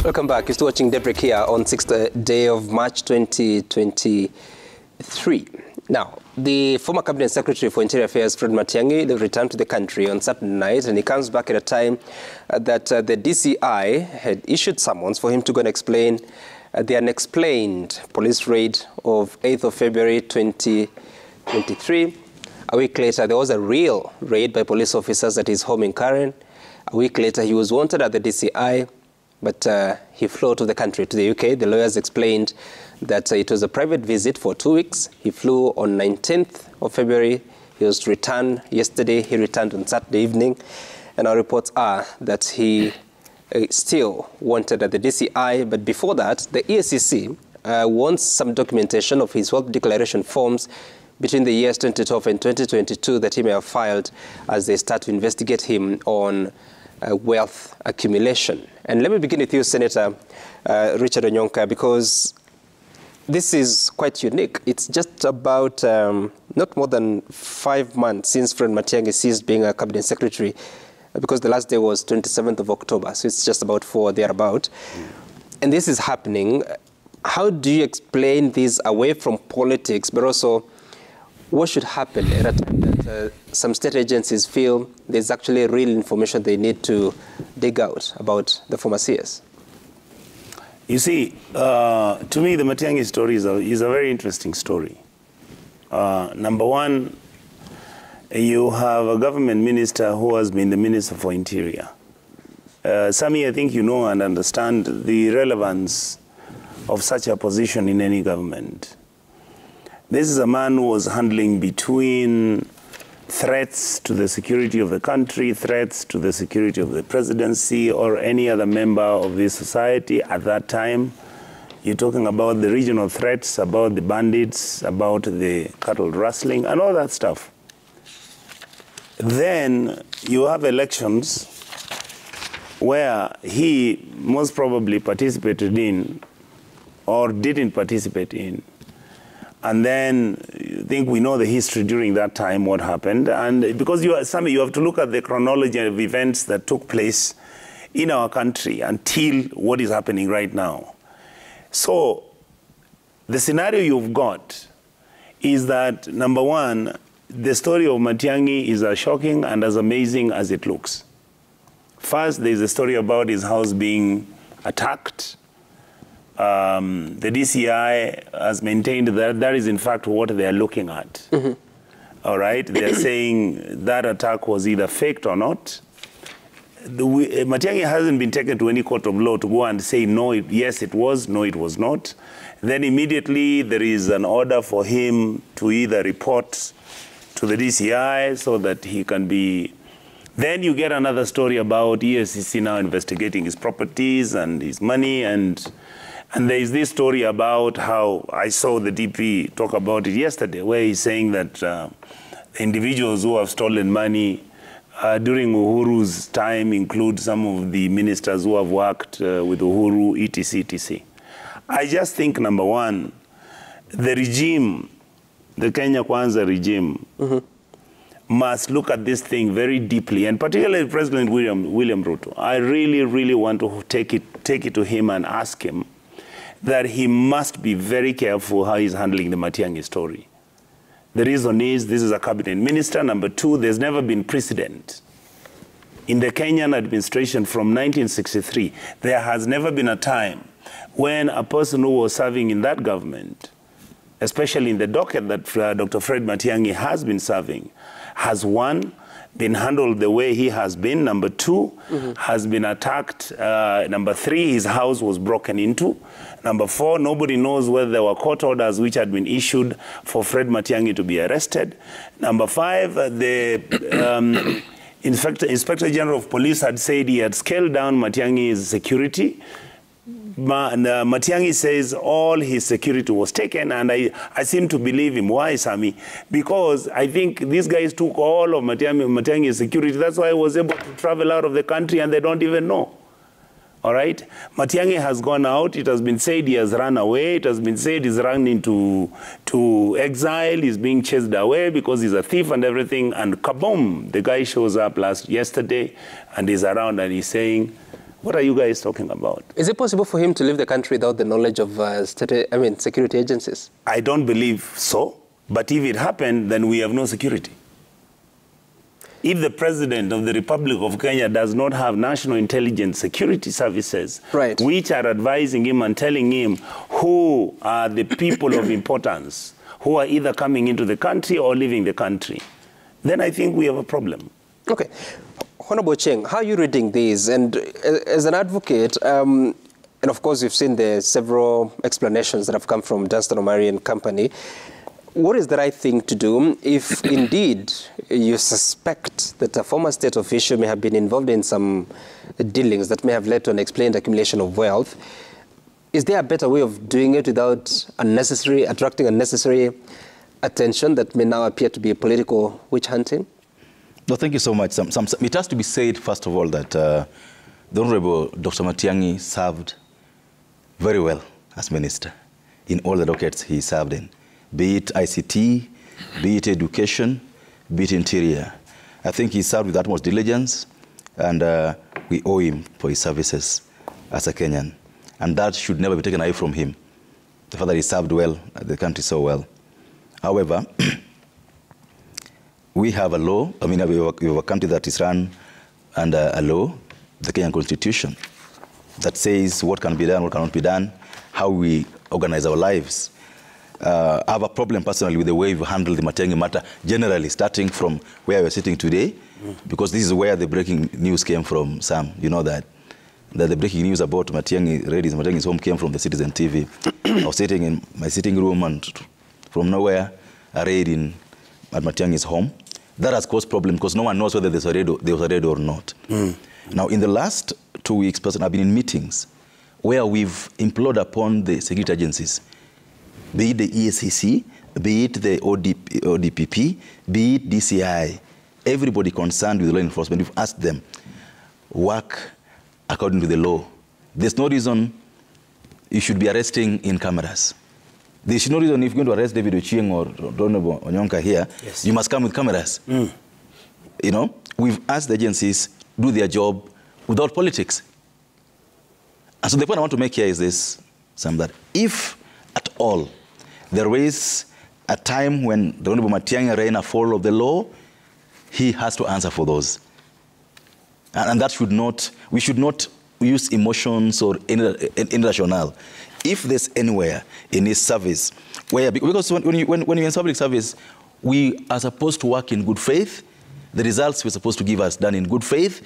Welcome back. You're still watching Daybreak here on 6th day of March 2023. Now, the former Cabinet Secretary for Interior Affairs, Fred Matiangi, returned to the country on Saturday night, and he comes back at a time that the DCI had issued summons for him to go and explain the unexplained police raid of 8th of February 2023. A week later, there was a real raid by police officers at his home in Karen. A week later, he was wanted at the DCI, but he flew to the country, to the UK. The lawyers explained that it was a private visit for 2 weeks. He flew on 19th of February. He was to return yesterday. He returned on Saturday evening. And our reports are that he still wanted at the DCI. But before that, the EACC wants some documentation of his wealth declaration forms between the years 2012 and 2022 that he may have filed as they start to investigate him on wealth accumulation. And let me begin with you, Senator Richard Onyonka, because this is quite unique. It's just about not more than 5 months since Fred Matiangi ceased being a cabinet secretary, because the last day was 27th of October, so it's just about 4 thereabout. And this is happening. How do you explain this away from politics, but also what should happen at a time that some state agencies feel there's actually real information they need to dig out about the former CS? You see, to me, the Matiangi story is a very interesting story. Number one, you have a government minister who has been the Minister for Interior. Sami, I think you know and understand the relevance of such a position in any government. This is a man who was handling between threats to the security of the country, threats to the security of the presidency or any other member of this society at that time. You're talking about the regional threats, about the bandits, about the cattle rustling, and all that stuff. Then you have elections where he most probably participated in or didn't participate in. And then I think we know the history during that time, what happened. And because you have to look at the chronology of events that took place in our country until what is happening right now. So the scenario you've got is that, number one, the story of Matiangi is as shocking and as amazing as it looks. First, there's a story about his house being attacked. The DCI has maintained that that is in fact what they are looking at. All right, they're saying that attack was either faked or not. Matiangi hasn't been taken to any court of law to go and say no, yes it was, no it was not. Then immediately there is an order for him to either report to the DCI so that he can be. Then you get another story about EACC now investigating his properties and his money, and there is this story about how I saw the DP talk about it yesterday, where he's saying that individuals who have stolen money during Uhuru's time include some of the ministers who have worked with Uhuru, etc., etc. I just think, number one, the regime, the Kenya Kwanza regime, must look at this thing very deeply, and particularly President William Ruto. I really, really want to take it to him and ask him that he must be very careful how he's handling the Matiangi story. The reason is this is a cabinet minister. Number two, there's never been precedent. In the Kenyan administration from 1963, there has never been a time when a person who was serving in that government, especially in the docket that Dr. Fred Matiangi has been serving, has one, been handled the way he has been. Number two, has been attacked. Number three, his house was broken into. Number four, nobody knows whether there were court orders which had been issued for Fred Matiangi to be arrested. Number five, the Inspector General of Police had said he had scaled down Matiangi's security. Matiangi says all his security was taken, and I seem to believe him. Why, Sami? Because I think these guys took all of Matiangi's security. That's why he was able to travel out of the country, and they don't even know. All right? Matiangi has gone out. It has been said he has run away. It has been said he's run into exile. He's being chased away because he's a thief and everything. And kaboom, the guy shows up yesterday, and he's around, and he's saying, What are you guys talking about? Is it possible for him to leave the country without the knowledge of security agencies? I don't believe so. But if it happened, then we have no security. If the President of the Republic of Kenya does not have National Intelligence Security Services, right, which are advising him and telling him who are the people of importance, who are either coming into the country or leaving the country, then I think we have a problem. Okay. Honorable Cheng, how are you reading these? And as an advocate, and of course you've seen the several explanations that have come from Dunstan Omari and company, what is the right thing to do if indeed you suspect that a former state official may have been involved in some dealings that may have led to an explained accumulation of wealth? Is there a better way of doing it without attracting unnecessary attention that may now appear to be a political witch hunting? No, thank you so much. It has to be said, first of all, that the Honorable Dr. Matiangi served very well as minister in all the dockets he served in, be it ICT, be it education, be it interior. I think he served with utmost diligence, and we owe him for his services as a Kenyan. And that should never be taken away from him. The fact that he served well, the country so well. However, we have a law. I mean, we have a country that is run under a law, the Kenyan Constitution, that says what can be done, what cannot be done, how we organize our lives. I have a problem personally with the way we've handled the Matiangi matter, generally, starting from where we're sitting today, because this is where the breaking news came from, Sam. You know that the breaking news about Matiangi's home came from the Citizen TV. I was sitting in my sitting room, and from nowhere, a raid at Matiangi's home. That has caused problems because no one knows whether there was a raid or not. Now, in the last 2 weeks, I've been in meetings where we've implored upon the security agencies, be it the EACC, be it the ODPP, be it DCI, everybody concerned with law enforcement, we've asked them, work according to the law. There's no reason you should be arresting in cameras. There's no reason if you're going to arrest David Ochieng or Honorable Onyonka here, yes, you must come with cameras. You know, we've asked the agencies do their job without politics. And so the point I want to make here is this, Sam, that if at all there is a time when the Honorable Matiangi ran afoul of the law, he has to answer for those. And that should not, we should not use emotions or any rationale. If there's anywhere in his service where, because when you're in public service, we are supposed to work in good faith. The results we're supposed to give us done in good faith.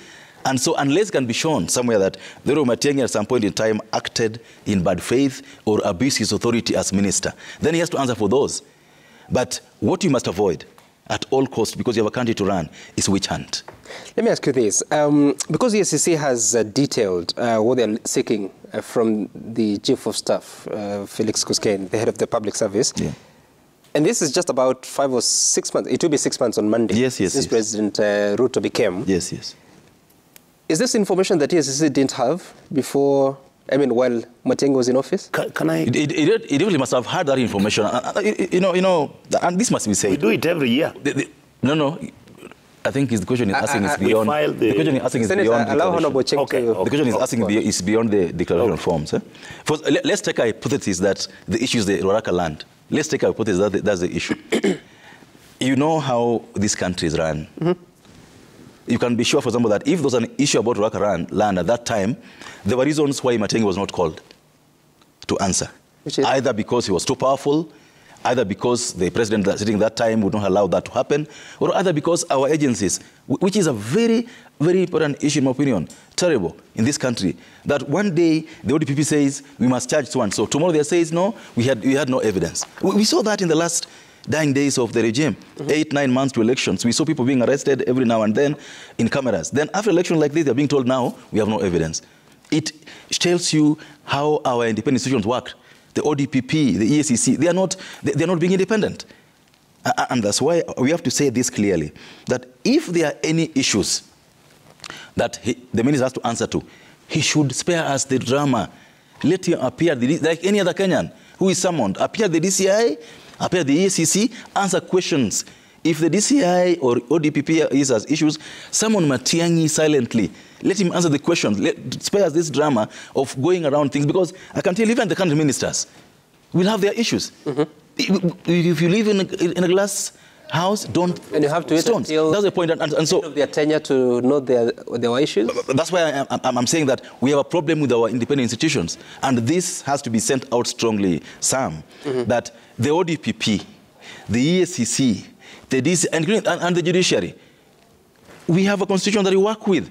And so unless it can be shown somewhere that the Honorable Matiangi at some point in time acted in bad faith or abused his authority as minister, then he has to answer for those. But what you must avoid at all costs, because you have a country to run, is witch hunt. Let me ask you this. Because the EACC has detailed what they're seeking from the Chief of Staff, Felix Koskei, the head of the public service, yeah, and this is just about 5 or 6 months, it will be 6 months on Monday, since President Ruto became. Yes. Is this information that EACC didn't have before, while Matiangi was in office? Can I? It really must have had that information. And this must be said. We do it every year. No. I think the question is asking is beyond. The question is asking is beyond. The question is asking is beyond the declaration forms. First, let's take a hypothesis that the issue is the Ruaraka land. Let's take a hypothesis that that's the issue. You know how this country is run. You can be sure, for example, that if there was an issue about Ruaraka land at that time, there were reasons why Matiangi was not called to answer. Either because he was too powerful, either because the president sitting that time would not allow that to happen, or either because our agencies, which is a very, very important issue in my opinion, terrible in this country, that one day the ODPP says we must charge so and so. Tomorrow they say no, we had no evidence. We saw that in the last dying days of the regime, 8-9 months to elections. We saw people being arrested every now and then in cameras. Then after elections like this, they're being told now we have no evidence. It tells you how our independent institutions work. The ODPP, the EACC, they are not being independent. And that's why we have to say this clearly, that if there are any issues that the minister has to answer to, he should spare us the drama. Let him appear like any other Kenyan who is summoned. Appear the DCI, appear the EACC, answer questions If the DCI or ODPP has issues, summon Matiangi silently. Let him answer the questions. Spare us this drama of going around things, because I can tell even the country ministers will have their issues. If you live in a glass house, don't. And you have to wait until that's the point. And so their tenure to know their issues. That's why I'm saying that we have a problem with our independent institutions, and this has to be sent out strongly, Sam, that the ODPP, the EACC, the DC, and the judiciary, we have a constitution that we work with.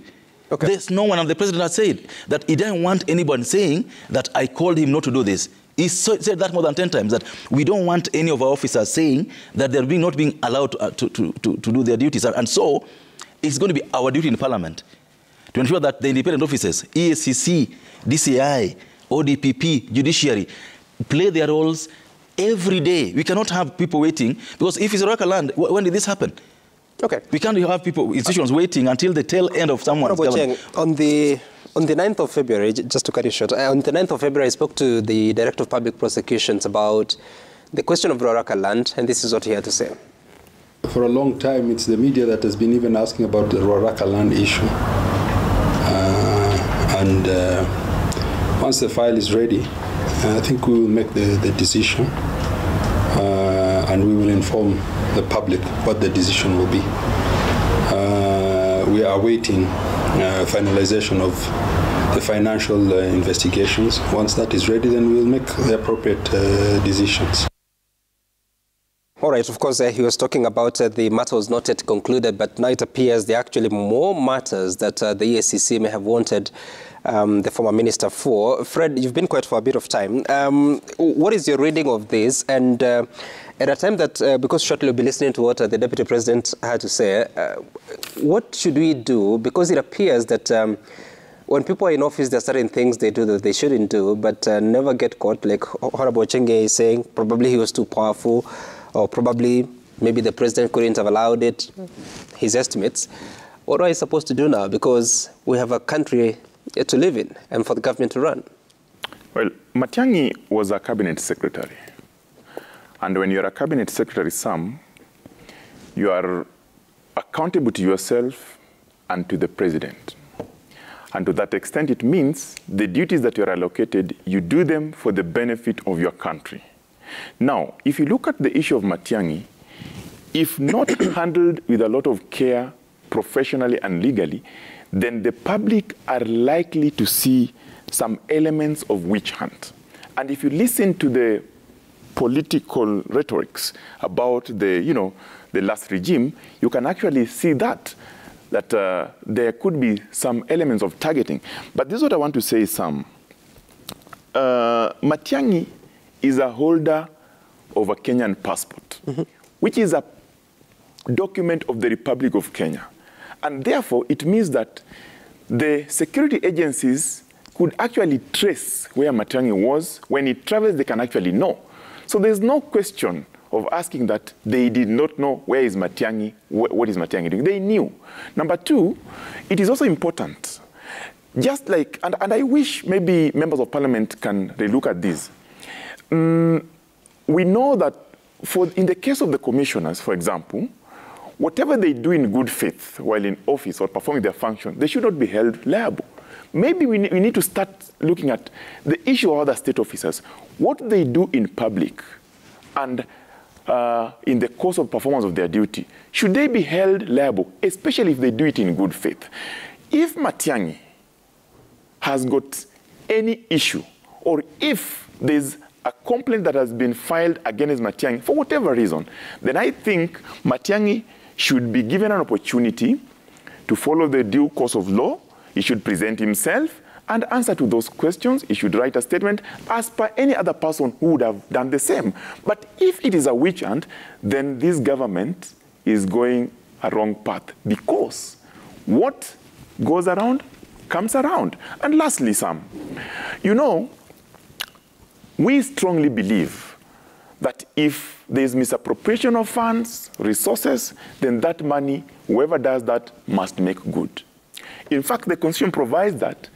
Okay. There's no one, and the president has said that he didn't want anyone saying that I called him not to do this. He said that more than 10 times, that we don't want any of our officers saying that they're not being allowed to do their duties. And so it's going to be our duty in Parliament to ensure that the independent officers, EACC, DCI, ODPP, judiciary, play their roles every day. We cannot have people waiting, because if it's Roraka land, when did this happen? Okay. We can't have people, institutions waiting until the tail end of someone's government. On the 9th of February, just to cut it short, on the 9th of February, I spoke to the Director of Public Prosecutions about the question of Roraka land, and this is what he had to say. For a long time, it's the media that has been even asking about the Roraka land issue. Once the file is ready, I think we will make the decision, and we will inform the public what the decision will be. We are awaiting finalization of the financial investigations. Once that is ready, then we'll make the appropriate decisions. All right, of course, he was talking about the matter was not yet concluded, but now it appears there are actually more matters that the EACC may have wanted the former minister for. Fred, you've been quiet for a bit of time. What is your reading of this? And at a time that, because shortly we'll be listening to what the Deputy President had to say, what should we do? Because it appears that when people are in office, there are certain things they do that they shouldn't do, but never get caught. Like Honorable Chenge is saying, probably he was too powerful, or probably maybe the president couldn't have allowed it, his estimates. What are we supposed to do now? Because we have a country to live in and for the government to run. Well, Matiangi was a cabinet secretary. And when you're a cabinet secretary, Sam, you are accountable to yourself and to the president. And to that extent, it means the duties that you are allocated, you do them for the benefit of your country. Now, if you look at the issue of Matiangi, if not handled with a lot of care, professionally and legally, then the public are likely to see some elements of witch hunt. And if you listen to the political rhetorics about the last regime, you can actually see that there could be some elements of targeting. But this is what I want to say, Sam. Matiangi is a holder of a Kenyan passport, which is a document of the Republic of Kenya. And therefore, it means that the security agencies could actually trace where Matiangi was. When he travels, they can actually know. So there's no question of asking that they did not know where is Matiangi, what is Matiangi doing. They knew. Number two, it is also important, just like, and I wish maybe members of parliament can relook at this. We know that in the case of the commissioners, for example, whatever they do in good faith while in office or performing their function, they should not be held liable. Maybe we need to start looking at the issue of other state officers, what they do in public and in the course of performance of their duty. Should they be held liable, especially if they do it in good faith? If Matiangi has got any issue, or if there's a complaint that has been filed against Matiangi for whatever reason, then I think Matiangi should be given an opportunity to follow the due course of law. He should present himself and answer to those questions. He should write a statement as per any other person who would have done the same. But if it is a witch hunt, then this government is going a wrong path, because what goes around comes around. And lastly, Sam, we strongly believe that if there is misappropriation of funds, resources, then that money, whoever does that, must make good. In fact, the Constitution provides that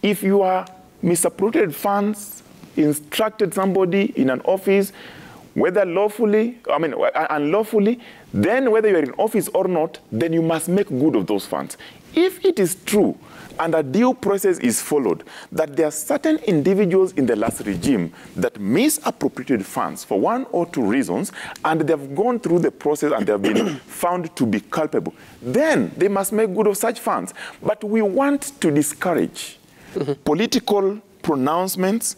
if you are misappropriated funds, instructed somebody in an office, whether lawfully, unlawfully, then whether you're in office or not, then you must make good of those funds. If it is true, and a due process is followed, that there are certain individuals in the last regime that misappropriated funds for one or two reasons, and they have gone through the process and they have been found to be culpable, then they must make good of such funds. But we want to discourage political pronouncements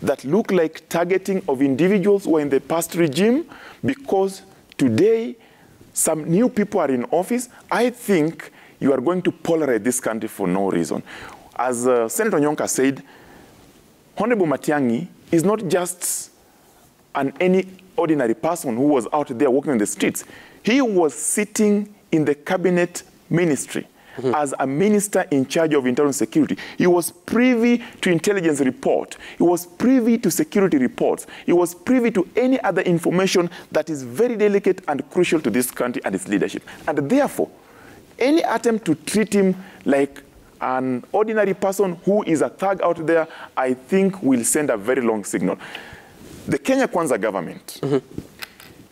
that look like targeting of individuals who are in the past regime, because today some new people are in office. I think you are going to polarize this country for no reason. As Senator Nyonka said, Honorable Matiangi is not just any ordinary person who was out there walking in the streets. He was sitting in the cabinet ministry as a minister in charge of internal security. He was privy to intelligence report. He was privy to security reports. He was privy to any other information that is very delicate and crucial to this country and its leadership. And therefore, any attempt to treat him like an ordinary person who is a thug out there, I think will send a very long signal. The Kenya Kwanza government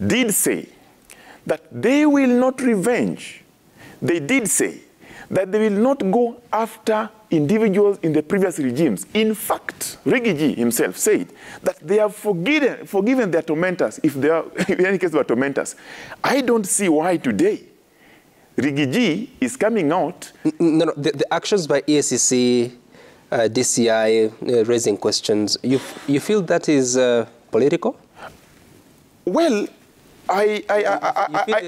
did say that they will not revenge. They did say that they will not go after individuals in the previous regimes. In fact, Rigiji himself said that they have forgiven their tormentors, if they are, in any case, they were tormentors. I don't see why today Rigiji is coming out. No, the actions by EACC, DCI, raising questions, you feel that is political? Well, I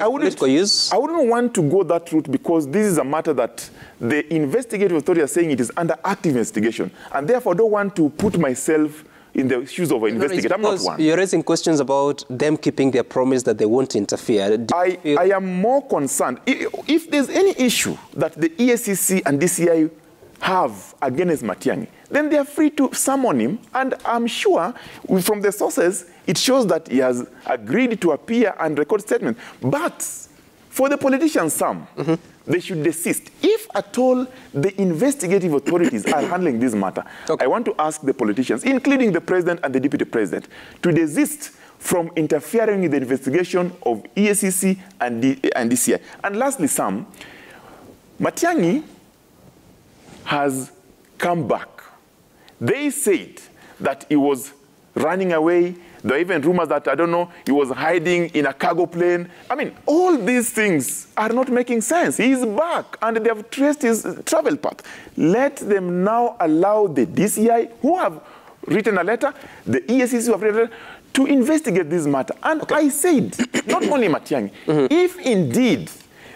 wouldn't want to go that route, because this is a matter that the investigative authority are saying it is under active investigation, and therefore I don't want to put myself in the shoes of an investigator. I'm not one. You're raising questions about them keeping their promise that they won't interfere. I am more concerned. If there's any issue that the EACC and DCI have against Matiangi, then they are free to summon him. And I'm sure from the sources, it shows that he has agreed to appear and record statements. But for the politicians, some, they should desist. If at all the investigative authorities are handling this matter, I want to ask the politicians, including the president and the deputy president, to desist from interfering in the investigation of EACC and DCI. And lastly, Sam, Matiangi has come back. They said that he was running away. There are even rumors that, I don't know, he was hiding in a cargo plane. I mean, all these things are not making sense. He is back, and they have traced his travel path. Let them now allow the DCI, who have written a letter, the EACC who have written a letter, to investigate this matter. And I said, not only Matiangi, if indeed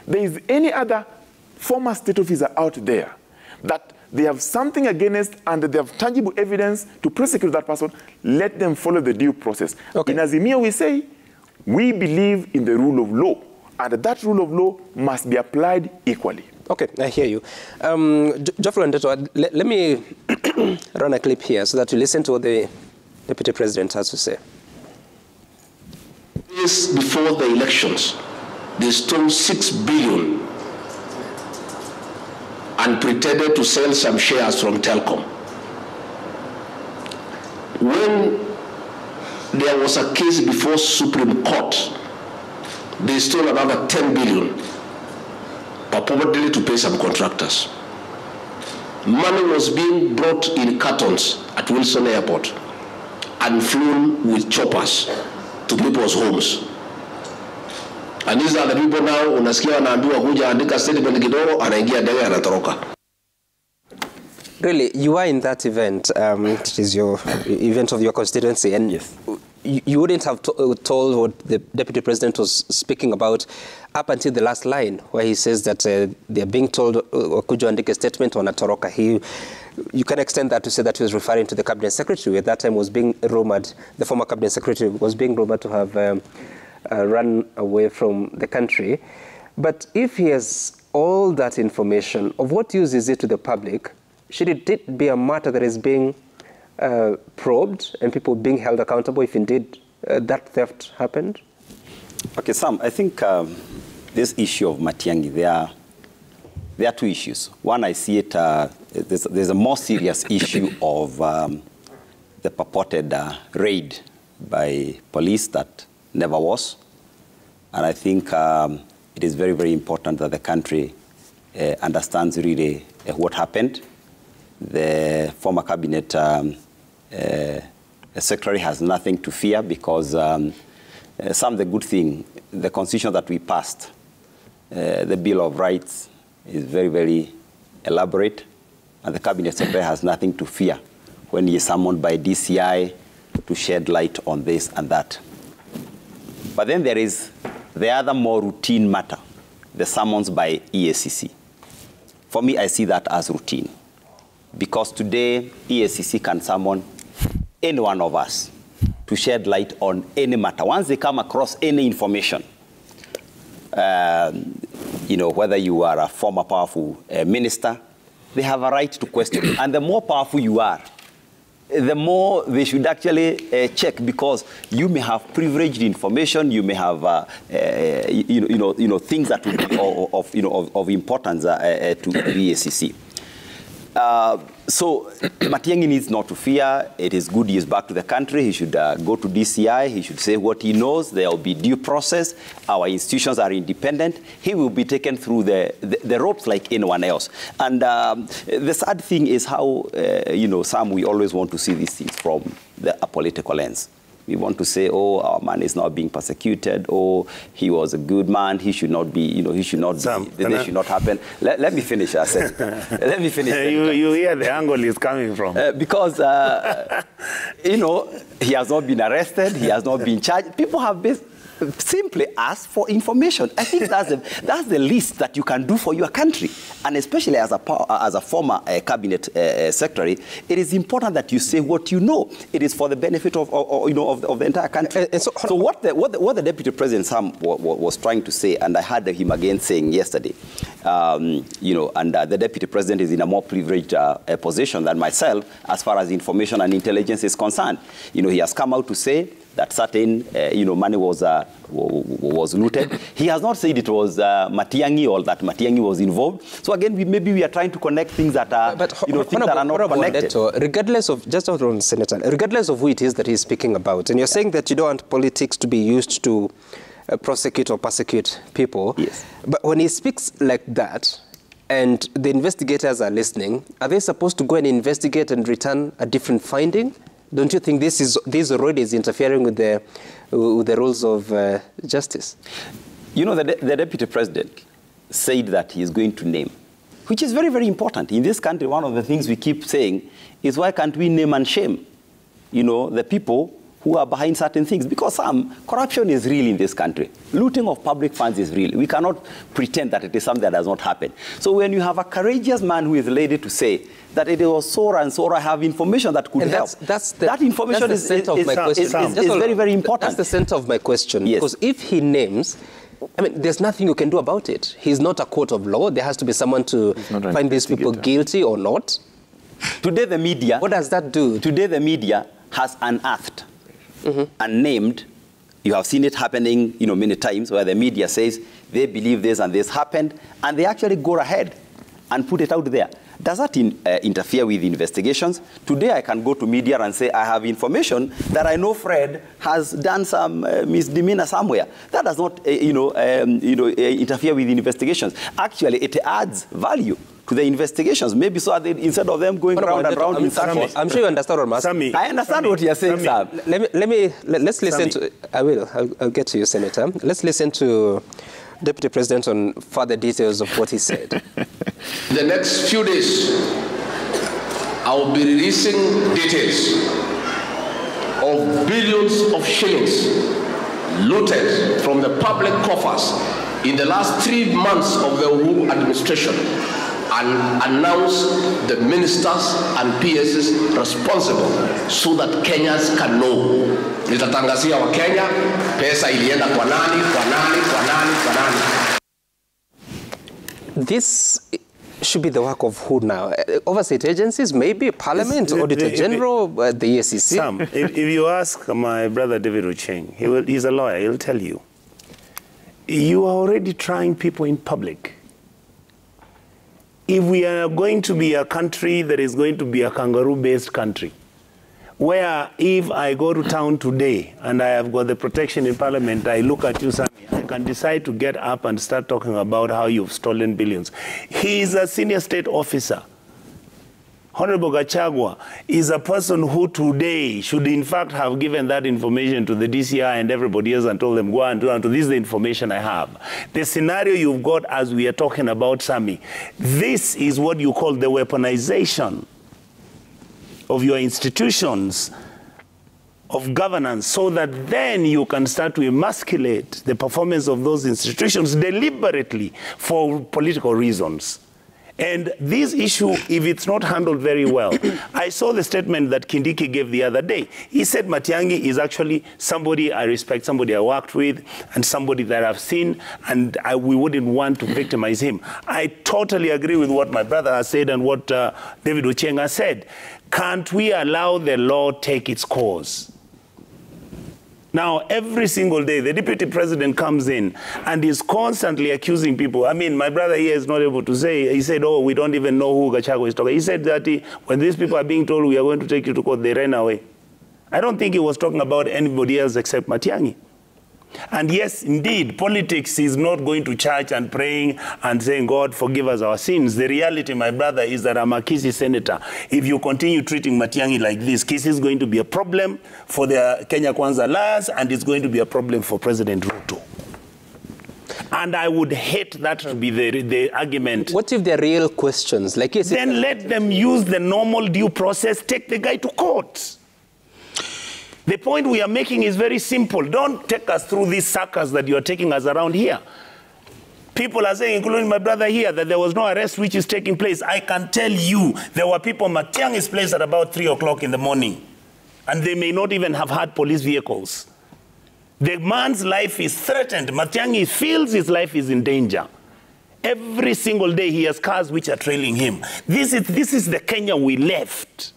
there is any other former state officer out there that they have something against and they have tangible evidence to prosecute that person, let them follow the due process. In Azimio, we say, we believe in the rule of law, and that rule of law must be applied equally. Okay, I hear you. Geoffrey Ndeto, let me run a clip here so that you listen to what the Deputy President has to say. Days before the elections, they stole 6 billion and pretended to sell some shares from Telkom. When there was a case before Supreme Court, they stole another 10 billion, purportedly to pay some contractors. Money was being brought in cartons at Wilson Airport and flown with choppers to people's homes. And these are the people now, unasikia wanaambiwa kuja andika statement kidogo, anaingia ndege anatoroka. Really, you are in that event. It is your event of your constituency, and yes, you wouldn't have told what the Deputy President was speaking about up until the last line, where he says that they're being told kuja andika statement wanatoroka. You can extend that to say that he was referring to the Cabinet Secretary, who at that time was being rumored, the former Cabinet Secretary was being rumored to have run away from the country. But if he has all that information, of what use is it to the public? Should it be a matter that is being probed and people being held accountable if indeed that theft happened? Okay, Sam, I think this issue of Matiangi, there are two issues. One, I see it, there's a more serious issue of the purported raid by police that never was. And I think it is very, very important that the country understands really what happened. The former cabinet secretary has nothing to fear because some of the good thing, the constitution that we passed, the Bill of Rights is very, very elaborate, and the cabinet secretary has nothing to fear when he is summoned by DCI to shed light on this and that. But then there is the other more routine matter, the summons by EACC. For me, I see that as routine, because today EACC can summon any one of us to shed light on any matter. Once they come across any information, whether you are a former powerful minister, they have a right to question. And the more powerful you are, the more they should actually check, because you may have privileged information, you may have things that will be of importance to the EACC. So Matiangi needs not to fear. It is good he is back to the country. He should go to DCI. He should say what he knows. There will be due process. Our institutions are independent. He will be taken through the ropes like anyone else. And the sad thing is how, some we always want to see these things from a political lens. We want to say, oh, our man is not being persecuted. Oh, he was a good man. He should not be, he should not be, this should not happen. Let me finish, I said. Let me finish. You hear the angle is coming from. Because, he has not been arrested. He has not been charged. People have been simply asked for information. I think that's the least that you can do for your country. And especially as a former cabinet secretary, it is important that you say what you know. It is for the benefit of the entire country. So what the Deputy President Sam was trying to say, and I heard him again saying yesterday, and the Deputy President is in a more privileged position than myself as far as information and intelligence is concerned. He has come out to say that certain, money was looted. He has not said it was Matiangi or that Matiangi was involved. So again, maybe we are trying to connect things that are, things that are not connected. Regardless of, just on Senator, regardless of who it is that he's speaking about, and you're saying that you don't want politics to be used to prosecute or persecute people. Yes. But when he speaks like that, and the investigators are listening, are they supposed to go and investigate and return a different finding? Don't you think this already is interfering with the rules of justice? The Deputy President said that he is going to name, which is very, very important. In this country, one of the things we keep saying is, why can't we name and shame, the people who are behind certain things? Because corruption is real in this country. Looting of public funds is real. We cannot pretend that it is something that does not happen. So when you have a courageous man who is ready to say that it was Sora and Sora have information that could help, that information is very, very important. That's the center of my question. Yes. Because if he names, there's nothing you can do about it. He's not a court of law. There has to be someone to find these people guilty or not. Today the media... What does that do? Today the media has unearthed and named. You have seen it happening, many times, where the media says they believe this and this happened, and they actually go ahead and put it out there. Does that interfere with investigations? Today I can go to media and say I have information that I know Fred has done some misdemeanor somewhere. That does not, interfere with investigations. Actually, it adds value to the investigations. Maybe so instead of them going round and round in circles. I'm sure you understand what I'm asking. I understand what you're saying, Sam. Let's listen to. I'll get to you, Senator. Let's listen to Deputy President on further details of what he said. In the next few days, I will be releasing details of billions of shillings looted from the public coffers in the last 3 months of the Uhuru administration, and announce the ministers and PSs responsible so that Kenyans can know. Nitatangazia wa Kenya, pesa ilienda kwa nani, kwa nani, kwa nani, kwa nani. This should be the work of who now? Oversight agencies, maybe Parliament, Auditor General, the EACC? Sam, if you ask my brother David Ocheng, he's a lawyer, he'll tell you. You are already trying people in public. If we are going to be a country that is going to be a kangaroo-based country, where if I go to town today and I have got the protection in Parliament, I look at you, Sammy, I can decide to get up and start talking about how you've stolen billions. He is a senior state officer. Honorable Gachagua is a person who today should in fact have given that information to the DCI and everybody else and told them, go and do it. This is the information I have. The scenario you've got as we are talking about, Sammy, this is what you call the weaponization of your institutions of governance, so that then you can start to emasculate the performance of those institutions deliberately for political reasons. And this issue, if it's not handled very well, I saw the statement that Kindiki gave the other day. He said Matiangi is actually somebody I respect, somebody I worked with, and somebody that I've seen, and we wouldn't want to victimize him. I totally agree with what my brother has said and what David Ochenga said. Can't we allow the law take its course? Now, every single day, the deputy president comes in and is constantly accusing people. I mean, my brother here is not able to say, he said, oh, we don't even know who Gachagua is talking. He said that when these people are being told we are going to take you to court, they ran away. I don't think he was talking about anybody else except Matiangi. And yes, indeed, politics is not going to church and praying and saying, God, forgive us our sins. The reality, my brother, is that I'm a Kisii senator. If you continue treating Matiangi like this, Kisii is going to be a problem for the Kenya Kwanza Alliance, and it's going to be a problem for President Ruto. And I would hate that to be the argument. What if they're real questions? Like, yes, then let them use the normal due process, take the guy to court. The point we are making is very simple. Don't take us through these circles that you are taking us around here. People are saying, including my brother here, that there was no arrest which is taking place. I can tell you there were people at Matiangi's place at about 3 o'clock in the morning, and they may not even have had police vehicles. The man's life is threatened. Matiangi feels his life is in danger. Every single day he has cars which are trailing him. This is the Kenya we left.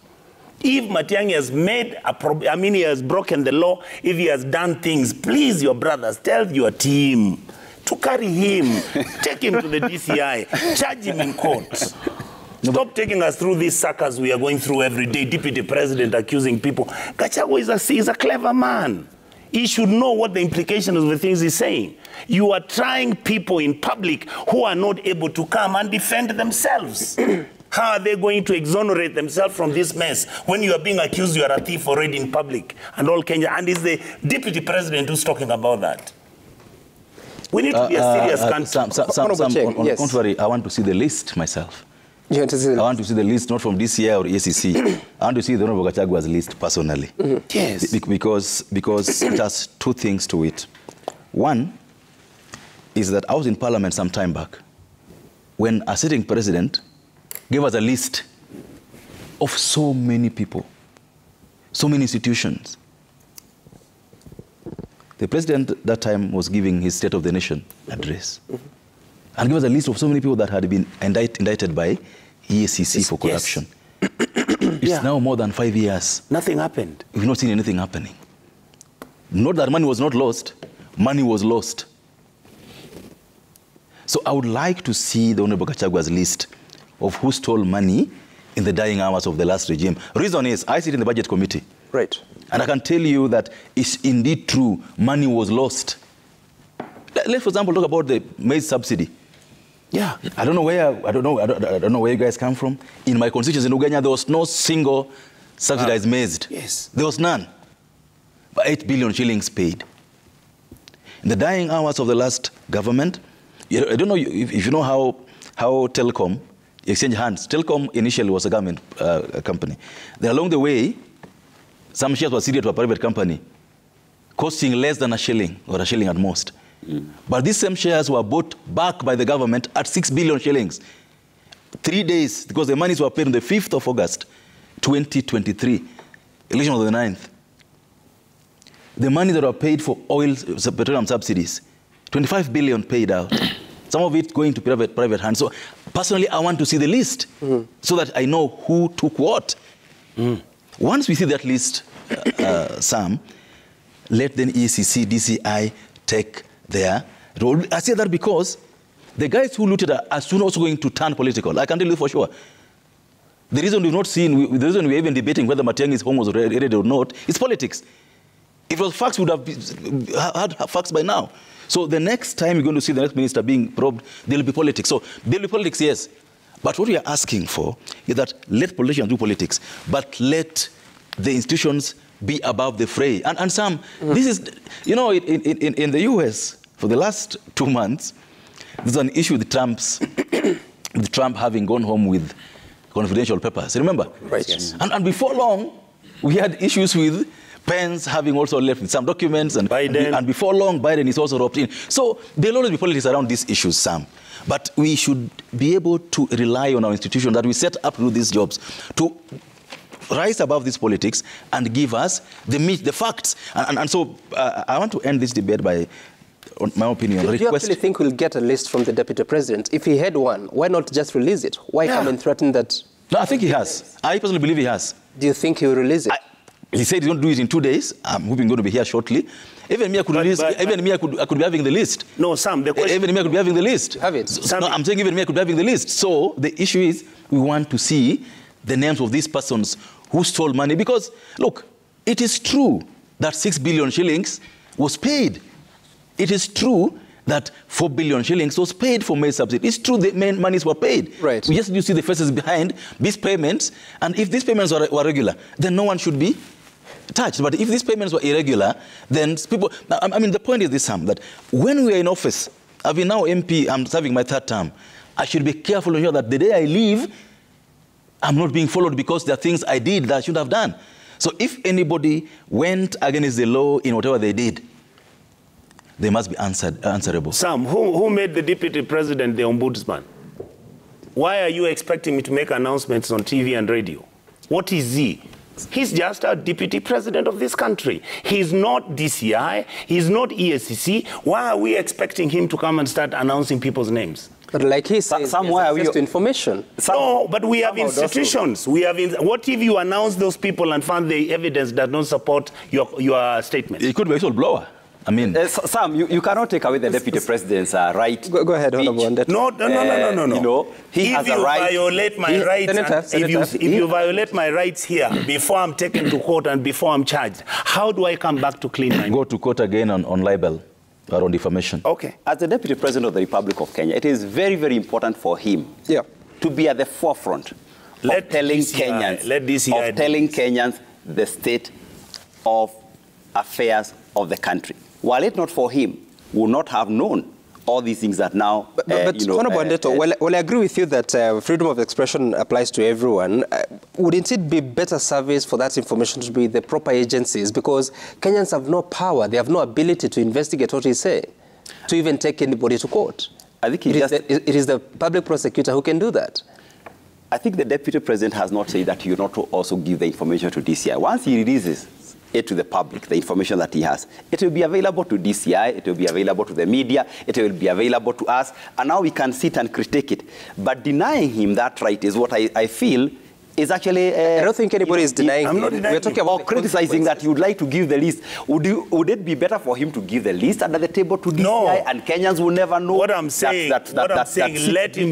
If Matiangi has made he has broken the law, if he has done things, please, your brothers, tell your team to carry him, take him to the DCI, charge him in court. Stop taking us through these suckers we are going through every day, deputy president accusing people. Gachagua is a clever man. He should know what the implications of the things he's saying. You are trying people in public who are not able to come and defend themselves. How are they going to exonerate themselves from this mess when you are being accused you are a thief already in public and all Kenya? And it's the deputy president who's talking about that. We need to be a serious country. On the contrary, I want to see the list myself. You want to see the list? I want to see the list not from DCI or EACC. I want to see the Honorable Gachagua's list personally. Yes. Because it has two things to it. One is that I was in Parliament some time back when a sitting president gave us a list of so many people, so many institutions. The president at that time was giving his State of the Nation address and gave us a list of so many people that had been indicted by EACC for corruption. Yes. It's now more than 5 years. Nothing happened. We've not seen anything happening. Not that money was not lost, money was lost. So I would like to see the Honorable Gachagua's list of who stole money in the dying hours of the last regime. Reason is, I sit in the budget committee. Right. And I can tell you that it's indeed true, money was lost. Let's, for example, talk about the maize subsidy. Yeah. I don't know where you guys come from. In my constituency in Uganda, there was no single subsidized maize. Yes. There was none. But 8 billion shillings paid. In the dying hours of the last government, I don't know if you know how Telecom exchange hands. Telecom initially was a government company. Then along the way, some shares were ceded to a private company, costing less than a shilling, or a shilling at most. But these same shares were bought back by the government at 6 billion shillings. 3 days, because the monies were paid on the 5th of August, 2023, election of the 9th. The money that were paid for oil, petroleum subsidies, 25 billion paid out. Some of it going to private hands. So personally, I want to see the list so that I know who took what. Once we see that list, Sam, let then EACC, DCI take their role. I say that because the guys who looted are soon also going to turn political. I can tell you for sure. The reason we've not seen, the reason we're even debating whether Matiangi's home was raided or not, is politics. If it was facts, we would have had facts by now. So the next time you're going to see the next minister being probed, there will be politics. So there will be politics, yes. But what we are asking for is that let politicians do politics, but let the institutions be above the fray. And Sam, this is, you know, in the US, for the last 2 months, there's an issue with with Trump having gone home with confidential papers. Remember? Right. Yes. And before long, we had issues with Pence having also left with some documents, and Biden. And before long, Biden is also roped in. So there'll always be politics around these issues, Sam. But we should be able to rely on our institution that we set up to do these jobs, to rise above this politics and give us the facts. And so I want to end this debate by, on my opinion, do you actually think we'll get a list from the Deputy President? If he had one, why not just release it? Why come and threaten that? No, I think he has. I personally believe he has. Do you think he will release it? He said he's going to do it in 2 days. I'm hoping going to be here shortly. Even me, I could release. Even me, I could be having the list. No, Sam. The question. Even me, I could be having the list. Have it. So, no, I'm saying even me, I could be having the list. So the issue is, we want to see the names of these persons who stole money, because look, it is true that 6 billion shillings was paid. It is true that 4 billion shillings was paid for maize subsidy. It's true that main monies were paid. Right. We just need to see the faces behind these payments, and if these payments were regular, then no one should be touched. But if these payments were irregular, then people... I mean, the point is this, Sam, that when we are in office, I've been now MP, I'm serving my 3rd term, I should be careful to ensure that the day I leave, I'm not being followed because there are things I did that I should have done. So if anybody went against the law in whatever they did, they must be answerable. Sam, who made the Deputy President the Ombudsman? Why are you expecting me to make announcements on TV and radio? What is he? He's just a Deputy President of this country. He's not DCI. He's not EACC. Why are we expecting him to come and start announcing people's names? But like he said, somewhere access to information. No, but we have institutions. We have. What if you announce those people and find the evidence does not support your statement? It could be a whistleblower. I mean, Sam, you cannot take away the Deputy President's right. Go ahead, Honorable. No. You know, he has a right. Violate my rights, if you violate my rights here before I'm taken to court and before I'm charged, how do I come back to clean my... Go to court again on libel or on defamation. Okay. As the Deputy President of the Republic of Kenya, it is very, very important for him to be at the forefront of telling Kenyans the state of affairs of the country. Were it not for him, we would not have known all these things that now... But Honorable Andeto, well, I agree with you that freedom of expression applies to everyone. Wouldn't it be better service for that information to be the proper agencies? Because Kenyans have no power, they have no ability to investigate what he's saying, to even take anybody to court. I think it is the public prosecutor who can do that. I think the Deputy President has not said that he will not also give the information to DCI. Once he releases it to the public, the information that he has, it will be available to DCI, it will be available to the media, it will be available to us, and now we can sit and critique it. But denying him that right is what I feel is actually... I don't think anybody is denying I'm not denying. We're talking about or criticizing that you would like to give the list. Would it be better for him to give the list under the table to DCI and Kenyans will never know? What I'm saying, let him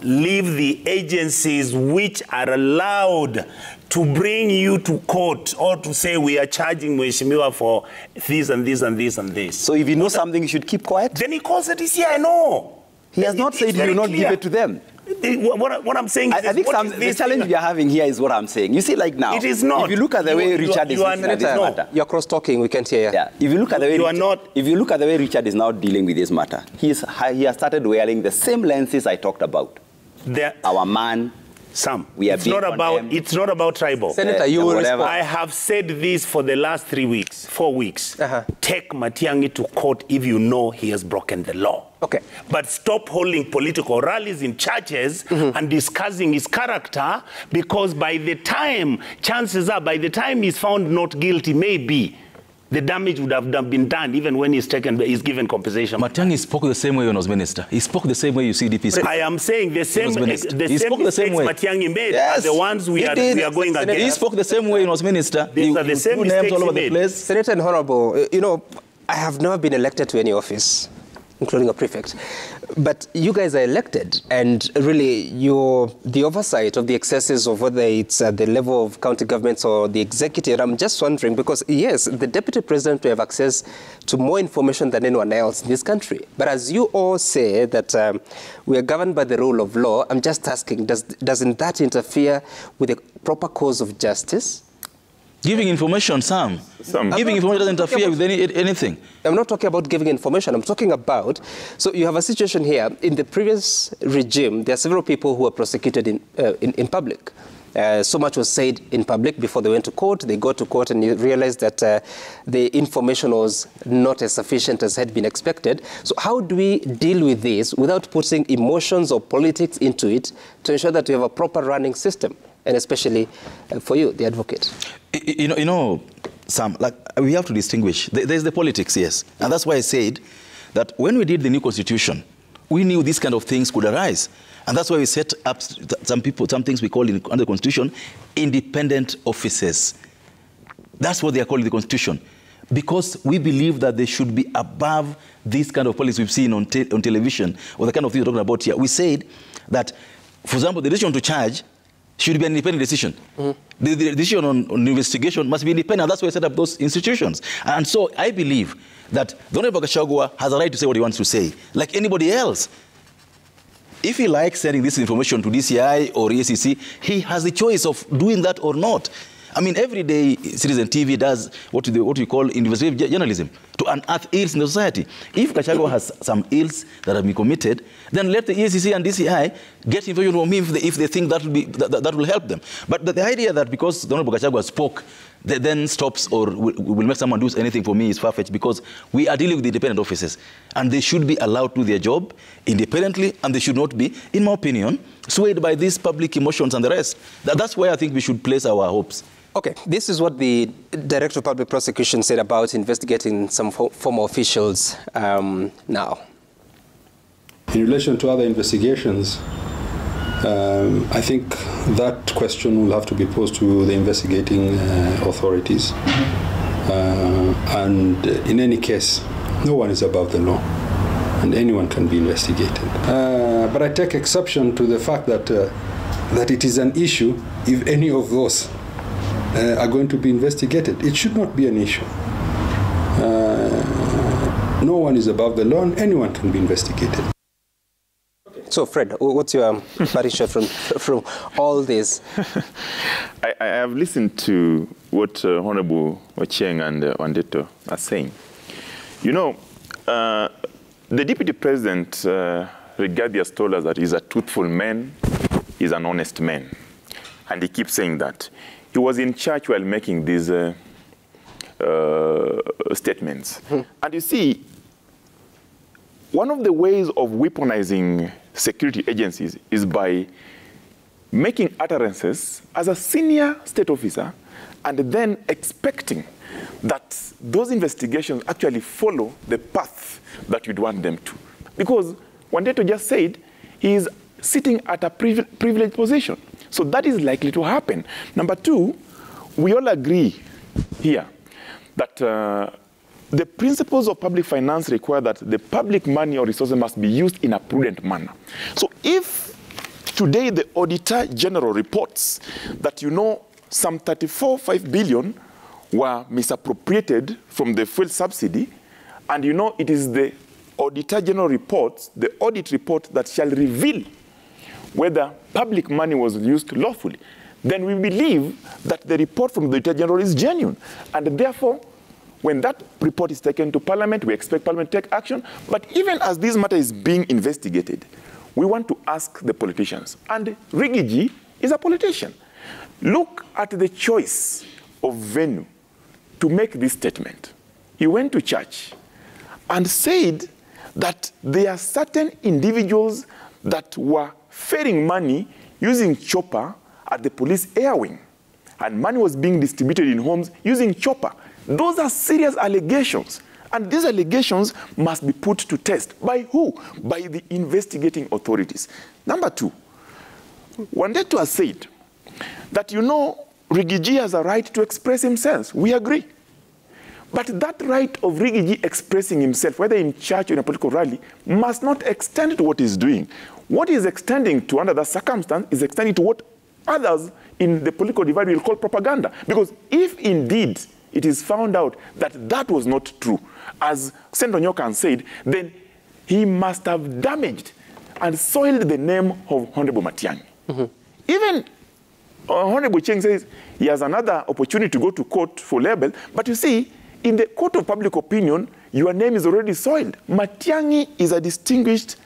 leave the agencies which are allowed to bring you to court or to say we are charging Mheshimiwa for this and this and this and this. So if he knows something, he should keep quiet? Then he calls it DCI, no. He has not said he will not give it to them. What I'm saying is... I think the challenge we are having here is what I'm saying. You see, like now... It is not. If you look at the way Richard is looking at this matter... You're cross-talking, we can't hear you. Yeah. If you look at the way if you look at the way Richard is now dealing with this matter, he has started wearing the same lenses I talked about. Our man... Sam, it's not about tribal. Senator, you will respond. I have said this for the last 4 weeks. Take Matiangi to court if you know he has broken the law. Okay. But stop holding political rallies in churches and discussing his character, because by the time, chances are, by the time he's found not guilty, maybe, the damage would have been done even when he's given compensation. Matiangi spoke the same way when he was minister. He spoke the same way you see DP speak. I am saying the same mistakes Matiangi made are the ones we are going against. He spoke the same way when he was minister. These are the same mistakes all over the place. Senator and Honorable, you know, I have never been elected to any office, including a prefect. But you guys are elected, and really the oversight of the excesses of whether it's at the level of county governments or the executive, I'm just wondering, because yes, the deputy president will have access to more information than anyone else in this country. But as you all say that we are governed by the rule of law, I'm just asking, doesn't that interfere with the proper course of justice? Giving information, Sam. Giving information doesn't interfere with anything. I'm not talking about giving information. I'm talking about, so you have a situation here. In the previous regime, there are several people who were prosecuted in public. So much was said in public before they went to court. They got to court and you realized that the information was not as sufficient as had been expected. So how do we deal with this without putting emotions or politics into it to ensure that we have a proper running system? And especially for you, the advocate. You know, Sam, like, we have to distinguish. There's the politics, yes. And that's why I said that when we did the new constitution, we knew these kind of things could arise. And that's why we set up some things we call under the constitution, independent offices. That's what they are called in the constitution. Because we believe that they should be above this kind of policy we've seen on television, or the kind of thing we're talking about here. We said that, for example, the decision to charge should be an independent decision. Mm-hmm. The decision on investigation must be independent. That's why I set up those institutions. And so I believe that the Honorable Gachagua has a right to say what he wants to say, like anybody else. If he likes sending this information to DCI or EACC, he has the choice of doing that or not. I mean, every day Citizen TV does what we call investigative journalism, to unearth ills in the society. If Gachagua has some ills that have been committed, then let the EACC and DCI get information from him if they think that will help them. But the idea that because the Honorable Gachagua spoke, that then stops or will make someone do anything for me is far-fetched, because we are dealing with independent offices, and they should be allowed to do their job independently, and they should not be, in my opinion, swayed by these public emotions and the rest. That's where I think we should place our hopes. Okay, this is what the Director of Public Prosecution said about investigating some former officials now. In relation to other investigations, I think that question will have to be posed to the investigating authorities. And in any case, no one is above the law, and anyone can be investigated. But I take exception to the fact that it is an issue if any of those are going to be investigated. It should not be an issue. No one is above the law, and anyone can be investigated. So, Fred, what's your parishah from all this? I have listened to what Honorable Ochieng and Auditor are saying. You know, the Deputy President Rigathi has told us that he's a truthful man, he's an honest man. And he keeps saying that. He was in church while making these statements. And you see, one of the ways of weaponizing security agencies is by making utterances as a senior state officer and then expecting that those investigations actually follow the path that you'd want them to. Because Wandeto just said he is sitting at a privileged position. So that is likely to happen. Number two, we all agree here that the principles of public finance require that the public money or resources must be used in a prudent manner. So if today the Auditor General reports that, you know, some 34.5 billion were misappropriated from the fuel subsidy, and you know it is the Auditor General report, the audit report, that shall reveal whether public money was used lawfully, then we believe that the report from the Auditor General is genuine. And therefore, when that report is taken to Parliament, we expect Parliament to take action. But even as this matter is being investigated, we want to ask the politicians. And Rigiji is a politician. Look at the choice of venue to make this statement. He went to church and said that there are certain individuals that were ferrying money using chopper at the police air wing. And money was being distributed in homes using chopper. Those are serious allegations. And these allegations must be put to test. By who? By the investigating authorities. Number two, Wandeto has said that, you know, Rigiji has a right to express himself. We agree. But that right of Rigiji expressing himself, whether in church or in a political rally, must not extend to what he's doing. What he's extending to under that circumstance is extending to what others in the political divide will call propaganda. Because if indeed it is found out that that was not true, as Senator Nyokan said, then he must have damaged and soiled the name of Honorable Matiangi. Even Honorable Cheng says he has another opportunity to go to court for libel, but you see, in the court of public opinion, your name is already soiled. Matiangi is a distinguished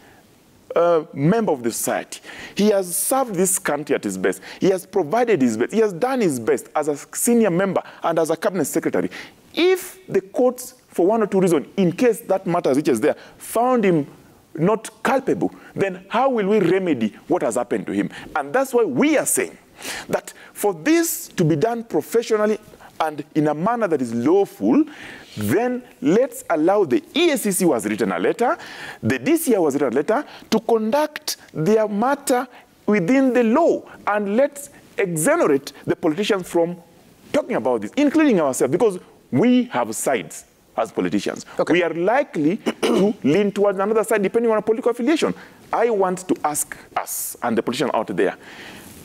member of the society. He has served this country at his best. He has provided his best. He has done his best as a senior member and as a cabinet secretary. If the courts, for one or two reasons, in case that matter reaches there, found him not culpable, then how will we remedy what has happened to him? And that's why we are saying that for this to be done professionally and in a manner that is lawful, then let's allow the EACC who has written a letter, the DCI who has written a letter, to conduct their matter within the law. And let's exonerate the politicians from talking about this, including ourselves, because we have sides as politicians. Okay. We are likely to lean towards another side depending on our political affiliation. I want to ask us and the politicians out there,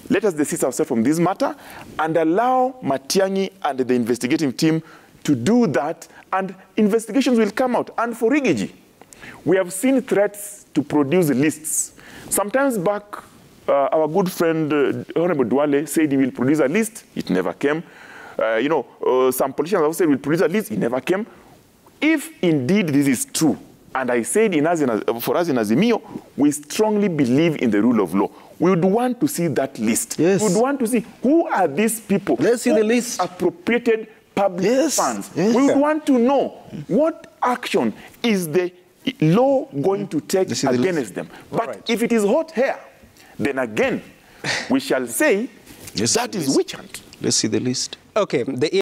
let us desist ourselves from this matter and allow Matiangi and the investigative team to do that, and investigations will come out. And for Rigiji, we have seen threats to produce lists. Sometimes back, our good friend Honorable Duale said he will produce a list. It never came. Some politicians have said we'll produce a list. It never came. If indeed this is true, and I said for us in Azimio, we strongly believe in the rule of law. We would want to see that list. Yes. We would want to see who are these people. Let's see the list. Appropriated public funds. Yes. We would want to know what action is the law going to take against them. But if it is hot hair, then again, we shall say that is witch hunt. Let's see the list. Okay.